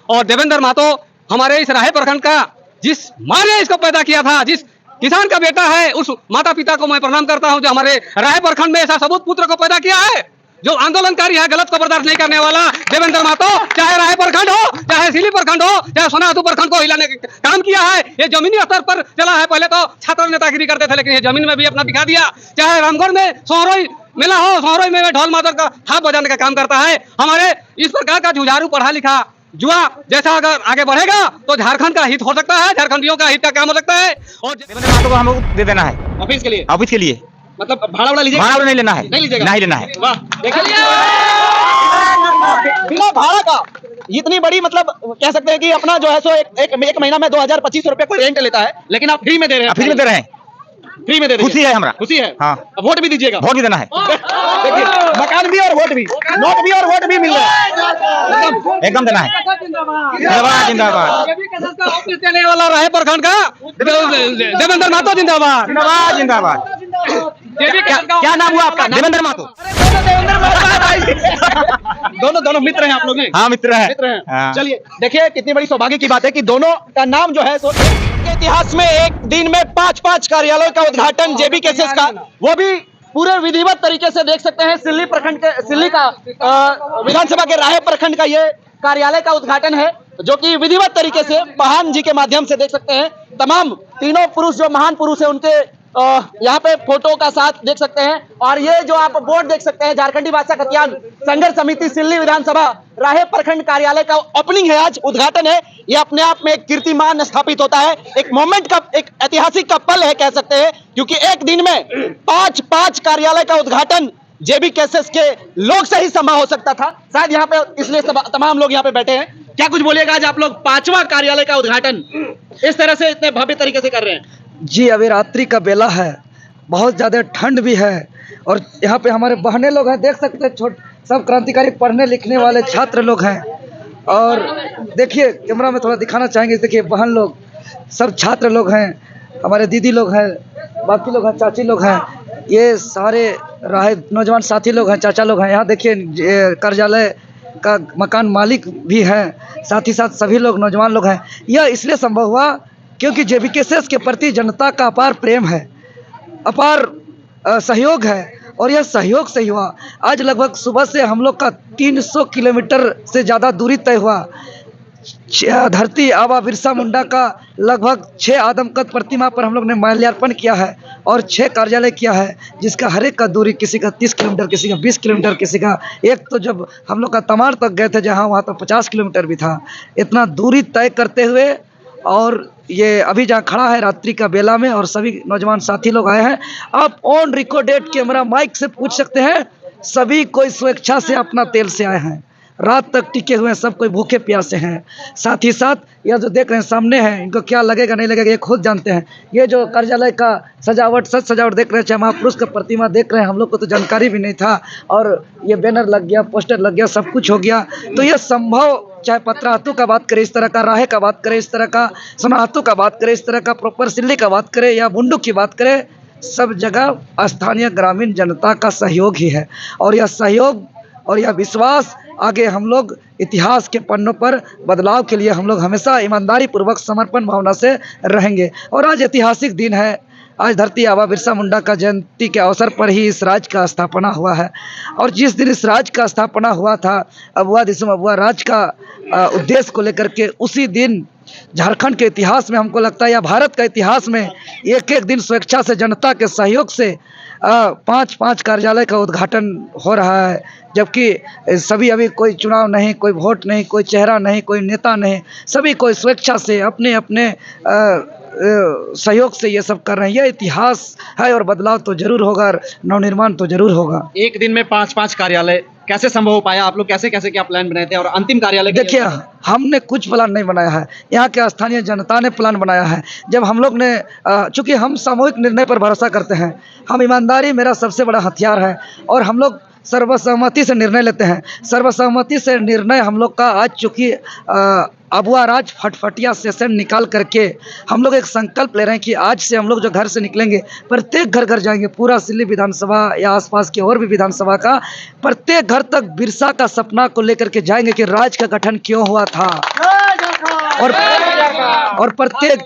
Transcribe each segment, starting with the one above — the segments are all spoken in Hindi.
और देवेंद्र महतो हमारे इस राहे प्रखंड का जिस माँ ने इसको पैदा किया था, जिस किसान का बेटा है, उस माता पिता को मैं प्रणाम करता हूं जो हमारे राहे प्रखंड में ऐसा सबूत पुत्र को पैदा किया है, जो आंदोलनकारी है, गलत को बर्दाश्त नहीं करने वाला देवेंद्र महतो। चाहे राहे प्रखंड हो, चाहे सिली प्रखंड हो, चाहे सोनाहातू प्रखंड को हिलाने का काम किया है। ये जमीनी स्तर पर चला है, पहले तो छात्र नेतागिरी करते थे, लेकिन ये जमीन में भी अपना दिखा दिया। चाहे रामगढ़ में सोहरोई मेला हो, सोहरोई में ढोल मादल का थाप बजाने का काम करता है। हमारे इस प्रकार का जुझारू पढ़ा लिखा जुआ जैसा अगर आगे बढ़ेगा तो झारखंड का हित हो सकता है, झारखंडियों का हित का काम हो सकता है। और देवेंद्र महतो को हमको दे देना है ऑफिस के लिए, ऑफिस के लिए। मतलब भाड़ा वाला लीजिए, भाड़ा नहीं लेना है, नहीं लीजिएगा, नहीं लेना है। वाह, देखिए बिना भाड़ा का इतनी बड़ी, मतलब कह सकते हैं कि अपना जो है सो एक महीना में 2025 रुपए को रेंट लेता है, लेकिन आप फ्री में दे रहे हैं। फ्री में दे रहे हैं, फ्री में दे रहे हैं। खुशी है हमरा, खुशी है। हाँ, वोट भी दीजिएगा, वोट भी देना है। देखिए मकान भी और वोट भी, नोट भी और वोट भी मिल रहा है, एकदम देना है। जिंदाबाद जिंदाबाद। ऑफिस देने वाला राहे प्रखंड का देवेंद्र महतो जिंदाबाद, जिंदाबाद जिंदाबाद। क्या नाम हुआ आपका? देवेंद्र महतो। दोनों मित्र हैं आप लोग हैं? हाँ, मित्र है, मित्र हैं। हाँ। चलिए देखिए कितनी बड़ी सौभाग्य की बात है कि दोनों का नाम जो है सो के इतिहास में एक दिन में 5-5 कार्यालयों का उद्घाटन जेबी केसेस का, वो भी पूरे विधिवत तरीके से देख सकते हैं। सिल्ली प्रखंड के, सिल्ली का विधानसभा के राहे प्रखंड का ये कार्यालय का उद्घाटन है, जो कि विधिवत तरीके से महान जी के माध्यम से देख सकते हैं। तमाम तीनों पुरुष जो महान पुरुष है उनके यहाँ पे फोटो का साथ देख सकते हैं। और ये जो आप बोर्ड देख सकते हैं, झारखंडी भाषा कल्याण संघर्ष समिति सिल्ली विधानसभा राहे प्रखंड कार्यालय का ओपनिंग है, आज उद्घाटन है। ये अपने आप में एक कीर्तिमान स्थापित होता है, एक मोमेंट का, एक ऐतिहासिक का पल है कह सकते हैं, क्योंकि एक दिन में 5-5 कार्यालय का उद्घाटन जेबी केसेस के लोग से ही संभव हो सकता था। शायद यहाँ पे इसलिए तमाम लोग यहाँ पे बैठे हैं। क्या कुछ बोलिएगा, आज आप लोग 5वां कार्यालय का उद्घाटन इस तरह से इतने भव्य तरीके से कर रहे हैं? जी, अभी रात्रि का बेला है, बहुत ज़्यादा ठंड भी है, और यहाँ पे हमारे बहने लोग हैं, देख सकते हैं, सब क्रांतिकारी पढ़ने लिखने वाले छात्र लोग हैं। और देखिए कैमरा में थोड़ा दिखाना चाहेंगे, देखिए बहन लोग सब छात्र लोग हैं, हमारे दीदी लोग हैं, बाकी लोग हैं, चाची लोग हैं, ये सारे राहे नौजवान साथी लोग हैं, चाचा लोग हैं। यहाँ देखिए कार्यालय का मकान मालिक भी हैं, साथ ही साथ सभी लोग नौजवान लोग हैं। यह इसलिए संभव हुआ क्योंकि जेबी केसेस के प्रति जनता का अपार प्रेम है, अपार सहयोग है, और यह सहयोग से ही हुआ। आज लगभग सुबह से हम लोग का 300 किलोमीटर से ज़्यादा दूरी तय हुआ। धरती आबा बिरसा मुंडा का लगभग 6 आदमकद प्रतिमा पर हम लोग ने माल्यार्पण किया है, और 6 कार्यालय किया है, जिसका हर एक का दूरी किसी का 30 किलोमीटर, किसी का 20 किलोमीटर, किसी का, एक तो जब हम लोग का तमाड़ तक गए थे जहाँ, वहाँ तो 50 किलोमीटर भी था। इतना दूरी तय करते हुए, और ये अभी जहाँ खड़ा है रात्रि का बेला में, और सभी नौजवान साथी लोग आए हैं। आप ऑन रिकॉर्डेड कैमरा माइक से पूछ सकते हैं, सभी कोई स्वेच्छा से अपना तेल से आए हैं, रात तक टिके हुए हैं, सब कोई भूखे प्यासे हैं। साथ ही साथ यह जो देख रहे हैं सामने है, इनको क्या लगेगा नहीं लगेगा ये खुद जानते हैं। ये जो कार्यालय का सजावट, सजावट देख रहे हैं, चाहे महापुरुष का प्रतिमा देख रहे हैं, हम लोग को तो जानकारी भी नहीं था, और ये बैनर लग गया, पोस्टर लग गया, सब कुछ हो गया। तो ये संभव, चाहे पतरातू का बात करें, इस तरह का राहे का बात करें, इस तरह का सोनाहातू का बात करें, इस तरह का प्रॉपर सिल्ली का बात करें, या बुंडू की बात करें, सब जगह स्थानीय ग्रामीण जनता का सहयोग ही है। और यह सहयोग और यह विश्वास आगे हम लोग इतिहास के पन्नों पर बदलाव के लिए हम लोग हमेशा ईमानदारी पूर्वक समर्पण भावना से रहेंगे। और आज ऐतिहासिक दिन है, आज धरती आबा बिरसा मुंडा का जयंती के अवसर पर ही इस राज्य का स्थापना हुआ है। और जिस दिन इस राज्य का स्थापना हुआ था, अबुआ दिसुम अबुआ राज्य का उद्देश्य को लेकर के, उसी दिन झारखंड के इतिहास में, हमको लगता है या भारत का इतिहास में, एक एक दिन स्वेच्छा से जनता के सहयोग से 5-5 कार्यालय का उद्घाटन हो रहा है। जबकि सभी, अभी कोई चुनाव नहीं, कोई वोट नहीं, कोई चेहरा नहीं, कोई नेता नहीं, सभी कोई स्वेच्छा से अपने अपने सहयोग से ये सब कर रहे हैं। यह इतिहास है, और बदलाव तो जरूर होगा, नवनिर्माण तो जरूर होगा। एक दिन में 5-5 कार्यालय कैसे संभव हो पाया? आप लोग कैसे कैसे क्या प्लान बनाए थे? और अंतिम कार्यालय देखिए, हमने कुछ प्लान नहीं बनाया है, यहाँ के स्थानीय जनता ने प्लान बनाया है। जब हम लोग ने, चूंकि हम सामूहिक निर्णय पर भरोसा करते हैं, हम ईमानदारी मेरा सबसे बड़ा हथियार है, और हम लोग सर्वसहमति से निर्णय लेते हैं। सर्वसहमति से निर्णय हम लोग का आज, चूँकि अबुआ राज फटफटिया सेशन निकाल करके हम लोग एक संकल्प ले रहे हैं कि आज से हम लोग जो घर से निकलेंगे, प्रत्येक घर घर जाएंगे, पूरा सिल्ली विधानसभा या आसपास की और भी विधानसभा का प्रत्येक घर तक बिरसा का सपना को लेकर के जाएंगे कि राज्य का गठन क्यों हुआ था। और प्रत्येक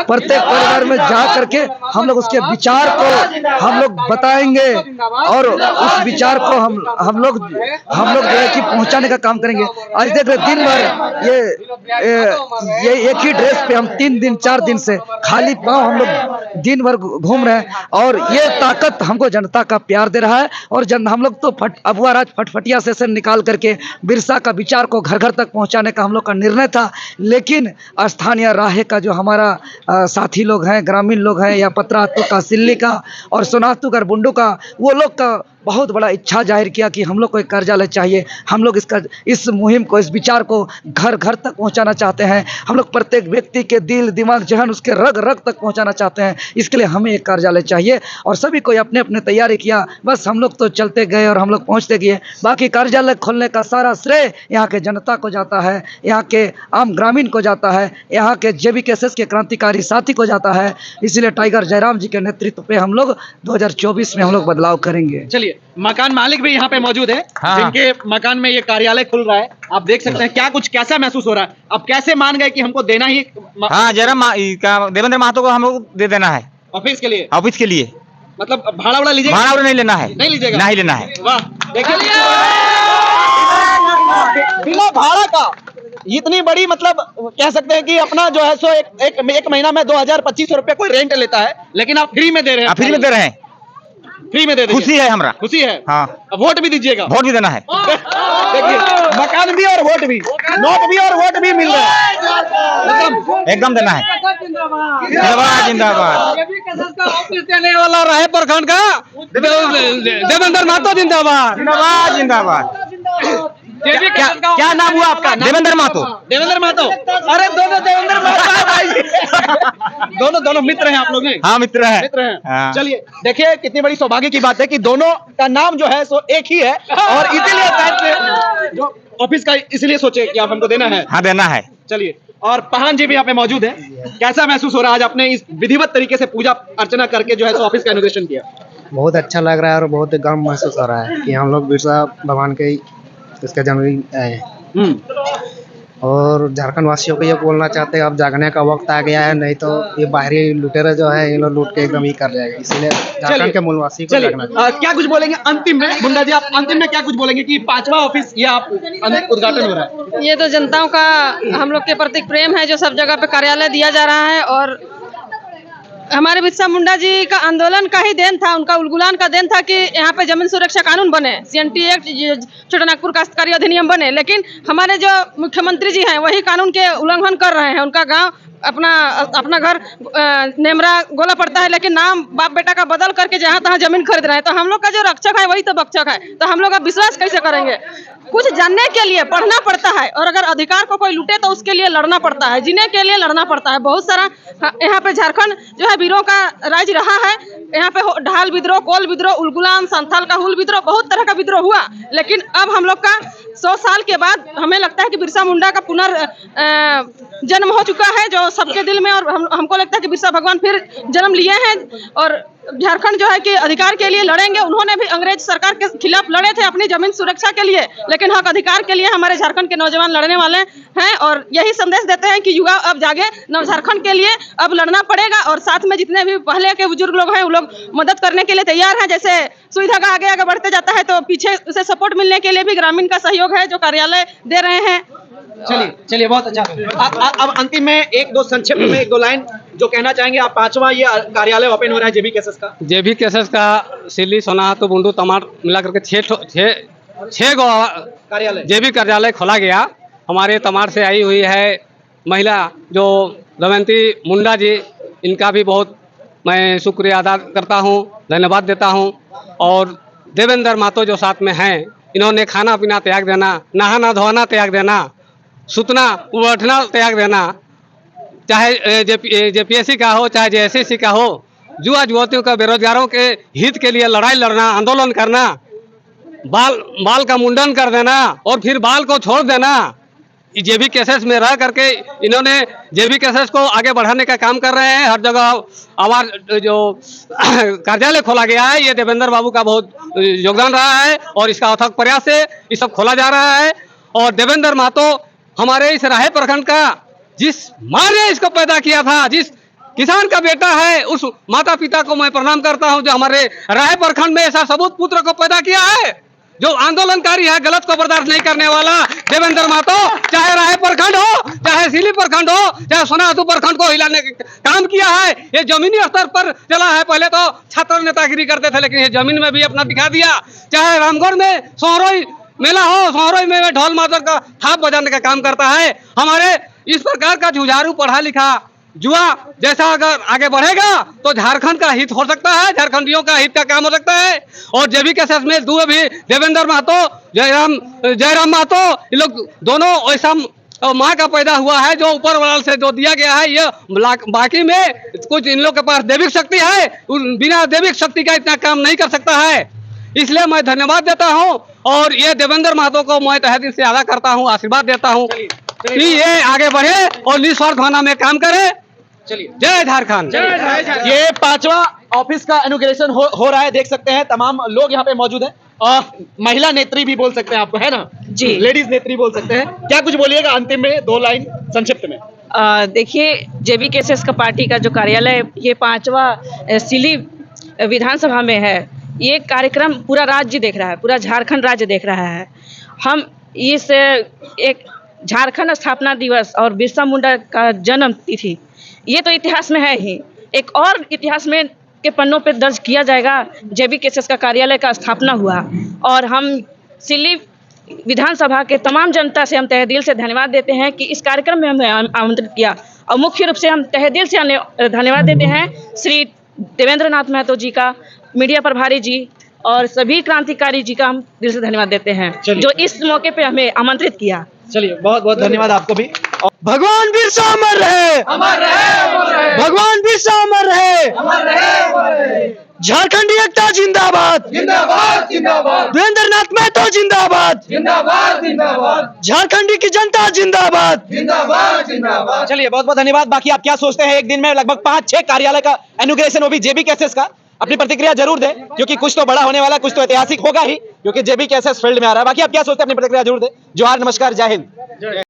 परिवार में जा करके हम लोग उसके विचार को हम लोग बताएंगे और उस विचार को हम लोग जो है कि पहुंचाने का काम करेंगे। आज देख रहे दिन भर ये एक ही ड्रेस पे हम 3 दिन 4 दिन से खाली पांव हम लोग दिन भर घूम रहे हैं और ये ताकत हमको जनता का प्यार दे रहा है। और हम लोग तो अबुआ राज फटफटिया सेशन निकाल करके बिरसा का विचार को घर घर तक पहुंचाने का हम लोग का निर्णय था, लेकिन स्थानीय राहे का जो हमारा साथी लोग हैं, ग्रामीण लोग हैं, या पतरातू का, सिल्ली का और सोनातू का, बुंडू का, वो लोग का बहुत बड़ा इच्छा जाहिर किया कि हम लोग को एक कार्यालय चाहिए। हम लोग इस मुहिम को, इस विचार को घर घर तक पहुंचाना चाहते हैं। हम लोग प्रत्येक व्यक्ति के दिल, दिमाग, जहन, उसके रग रग तक पहुंचाना चाहते हैं। इसके लिए हमें एक कार्यालय चाहिए और सभी कोई अपने अपने तैयारी किया। बस हम लोग तो चलते गए और हम लोग पहुंचते गए। बाकी कार्यालय खोलने का सारा श्रेय यहाँ के जनता को जाता है, यहाँ के आम ग्रामीण को जाता है, यहाँ के JBKSS के क्रांतिकारी साथी को जाता है। इसलिए टाइगर जयराम जी के नेतृत्व पे हम लोग 2024 में हम लोग बदलाव करेंगे। चलिए, मकान मालिक भी यहाँ पे मौजूद है, जिनके मकान में ये कार्यालय खुल रहा है। आप देख सकते हैं क्या कुछ कैसा महसूस हो रहा है। अब कैसे मान गए कि हमको देना ही? हाँ, जयराम देवेंद्र महतो को हम लोग दे देना है ऑफिस के लिए। ऑफिस के लिए मतलब भाड़ा वाड़ा लीजिएगा? भाड़ा नहीं लेना है, नहीं लीजिएगा, नहीं लेना है। वाह, देखिए बिना भाड़ा का इतनी बड़ी, मतलब कह सकते हैं कि अपना जो है सो एक महीना में 2000-2500 रुपए कोई रेंट लेता है, लेकिन आप फ्री में दे रहे हैं। फ्री में दे रहे हैं, फ्री में दे दीजिए। खुशी है हमरा, खुशी है। हाँ, वोट भी दीजिएगा। वोट भी देना है। देखिए, मकान भी और वोट भी, नोट भी और वोट भी मिल रहा है। एकदम देना है। जिंदाबाद जिंदाबाद। ऑफिस देने वाला रहे प्रखंड का देवेंद्र महतो जिंदाबाद। जिंदाबाद जिंदाबाद। क्या नाम हुआ आपका? देवेंद्र महतो। देवेंद्र महतो, अरे दोनों देवेंद्र महतो है भाई। दोनों मित्र हैं आप लोग? नहीं, हाँ, मित्र हैं। हाँ। चलिए, देखिए कितनी बड़ी सौभाग्य की बात है कि दोनों का नाम जो है सो एक ही है और इसीलिए जो ऑफिस का इसलिए सोचे कि आप हमको देना है। हाँ, देना है। चलिए, और पहान जी भी यहाँ पे मौजूद है। कैसा महसूस हो रहा है आज आपने इस विधिवत तरीके से पूजा अर्चना करके जो है सो ऑफिस का इनॉग्रेशन किया? बहुत अच्छा लग रहा है और बहुत गर्व महसूस हो रहा है कि हम लोग बिरसा भगवान के इसका जन्मदिन आए हैं। और झारखंड वासियों को ये बोलना चाहते हैं, अब जागने का वक्त आ गया है, नहीं तो ये बाहरी लुटेरे जो है ये लोग लूट के एकदम ही कर जाएगा। इसलिए झारखंड के मूलवासी को जागना चाहिए। क्या कुछ बोलेंगे अंतिम में? मुंडा जी, आप अंतिम में क्या कुछ बोलेंगे कि 5वां ऑफिस ये आप उद्घाटन हो रहा है? ये तो जनताओं का हम लोग के प्रति प्रेम है जो सब जगह पे कार्यालय दिया जा रहा है, और हमारे बिरसा मुंडा जी का आंदोलन का ही देन था, उनका उलगुलान का देन था कि यहाँ पे जमीन सुरक्षा कानून बने, CNT एक्ट, छोटा नागपुर काश्तकारी अधिनियम बने। लेकिन हमारे जो मुख्यमंत्री जी हैं वही कानून के उल्लंघन कर रहे हैं। उनका गांव अपना घर नेमरा गोला पड़ता है, लेकिन नाम बाप बेटा का बदल करके जहाँ तहाँ जमीन खरीद रहे हैं। तो हम लोग का जो रक्षक है वही तो भक्षक है, तो हम लोग अब विश्वास कैसे करेंगे? कुछ जानने के लिए पढ़ना पड़ता है, और अगर अधिकार को कोई लूटे तो उसके लिए लड़ना पड़ता है, जीने के लिए लड़ना पड़ता है। बहुत सारा यहाँ पे झारखंड जो है वीरों का राज्य रहा है। यहाँ पे ढाल विद्रोह, कोल विद्रोह, उलगुलान, संथाल का हुल विद्रोह, बहुत तरह का विद्रोह हुआ। लेकिन अब हम लोग का 100 साल के बाद हमें लगता है कि बिरसा मुंडा का जन्म हो चुका है जो सबके दिल में, और हमको लगता है कि बिरसा भगवान फिर जन्म लिए हैं और झारखंड जो है कि अधिकार के लिए लड़ेंगे। उन्होंने भी अंग्रेज सरकार के खिलाफ लड़े थे अपनी जमीन सुरक्षा के लिए, लेकिन हक अधिकार के लिए हमारे झारखंड के नौजवान लड़ने वाले हैं। और यही संदेश देते हैं कि युवा अब जागे, नव झारखंड के लिए अब लड़ना पड़ेगा। और साथ में जितने भी पहले के बुजुर्ग लोग हैं वो लोग मदद करने के लिए तैयार हैं। जैसे सुई धागा आगे आगे बढ़ते जाता है तो पीछे उसे सपोर्ट मिलने के लिए भी ग्रामीण का सहयोग है जो कार्यालय दे रहे हैं। चलिए बहुत अच्छा। अब अंतिम में 1-2 संक्षिप्त में 1-2 लाइन जो कहना चाहेंगे आप। 5वां ये कार्यालय ओपन हो रहा है JBKSS का। JBKSS का सिल्ली, सोनाहातू, बुंडू, तमाड़ मिला करके 6 गो कार्यालय JB कार्यालय खोला गया। हमारे तमाड़ से आई हुई है महिला जो दमयंती मुंडा जी, इनका भी बहुत मैं शुक्रिया अदा करता हूँ, धन्यवाद देता हूँ। और देवेंद्र महतो जो साथ में हैं, इन्होंने खाना पीना त्याग देना, नहाना धोना त्याग देना, सुतना उठना त्याग देना, चाहे JPSC का हो चाहे JSSC का हो, युवा युवतियों का, बेरोजगारों के हित के लिए लड़ाई लड़ना, आंदोलन करना, बाल का मुंडन कर देना और फिर बाल को छोड़ देना। JBKSS में रह करके इन्होंने JBKSS को आगे बढ़ाने का काम कर रहे हैं। हर जगह हमारा जो कार्यालय खोला गया है ये देवेंद्र बाबू का बहुत योगदान रहा है और इसका अथक प्रयास से ये सब खोला जा रहा है। और देवेंद्र महतो हमारे इस राहे प्रखंड का जिस माँ ने इसको पैदा किया था, जिस किसान का बेटा है, उस माता पिता को मैं प्रणाम करता हूं जो हमारे राय प्रखंड में ऐसा सबूत पुत्र को पैदा किया है, जो आंदोलनकारी है, गलत को बर्दाश्त नहीं करने वाला देवेंद्र महतो, चाहे राय प्रखंड हो, चाहे सिली प्रखंड हो, चाहे सोनातू प्रखंड को हिलाने का काम किया है। ये जमीनी स्तर पर चला है। पहले तो छात्र नेतागिरी करते थे, लेकिन ये जमीन में भी अपना दिखा दिया। चाहे रामगढ़ में सोहरोई मेला हो, सोहरोई में ढोल मादर का थाप बजाने का काम करता है। हमारे इस प्रकार का जुझारू पढ़ा लिखा जुआ जैसा अगर आगे बढ़ेगा तो झारखंड का हित हो सकता है, झारखंडियों का हित का काम हो सकता है। और जेबी केसेस में दो भी देवेंद्र महतो, जयराम महतो, ये लोग दोनों ऐसा माँ का पैदा हुआ है जो ऊपर वाले से जो दिया गया है। ये बाकी में कुछ इन लोग के पास दैविक शक्ति है, बिना दैविक शक्ति का इतना काम नहीं कर सकता है। इसलिए मैं धन्यवाद देता हूँ और ये देवेंद्र महतो को मैं तहे दिल से अदा करता हूँ, आशीर्वाद देता हूँ कि ये आगे बढ़े और निस्वार्थ भावना में काम करे। चलिए, जय झारखंड। ये 5वां ऑफिस का इनॉग्रेशन हो रहा है, देख सकते हैं तमाम लोग यहाँ पे मौजूद हैं। महिला नेत्री भी बोल सकते हैं आपको, है ना जी, लेडीज नेत्री बोल सकते हैं। क्या कुछ बोलिएगा अंतिम में, 2 लाइन संक्षिप्त में। देखिए, जेबी केसेस का पार्टी का जो कार्यालय ये 5वां सिली विधानसभा में है। ये कार्यक्रम पूरा राज्य देख रहा है, पूरा झारखंड राज्य देख रहा है। हम इस एक झारखंड स्थापना दिवस और बिरसा मुंडा का जन्म तिथि, ये तो इतिहास में है ही, एक और इतिहास में के पन्नों पर दर्ज किया जाएगा। जेबी केसेस का कार्यालय का स्थापना हुआ और हम सिल्ली विधानसभा के तमाम जनता से हम तहे दिल से धन्यवाद देते हैं कि इस कार्यक्रम में हमें आमंत्रित किया। और मुख्य रूप से हम तहे दिल से धन्यवाद देते हैं श्री देवेंद्र नाथ महतो जी का, मीडिया प्रभारी जी और सभी क्रांतिकारी जी का हम दिल से धन्यवाद देते हैं जो इस मौके पे हमें आमंत्रित किया। चलिए, बहुत बहुत धन्यवाद आपको भी। भगवान बिरसा अमर रहे, अमर रहे, भगवान बिरसा अमर रहे, अमर रहे, झारखंडी एकता जिंदाबाद, जिंदाबाद, जिंदाबाद, देवेंद्र नाथ महतो जिंदाबाद, जिंदाबाद, जिंदाबाद, झारखंडी की जनता जिंदाबाद, जिंदाबाद, जिंदाबाद। चलिए, बहुत बहुत धन्यवाद। बाकी आप क्या सोचते हैं, एक दिन में लगभग 5-6 कार्यालय का इनॉग्रेशन, वो भी जेबी केसेस का? अपनी प्रतिक्रिया जरूर दें, क्योंकि कुछ तो बड़ा होने वाला, कुछ तो ऐतिहासिक होगा ही, क्योंकि जेबी केसेस फील्ड में आ रहा है। बाकी आप क्या सोचते हैं, अपनी प्रतिक्रिया जरूर दें। जोहार, नमस्कार, जय हिंद।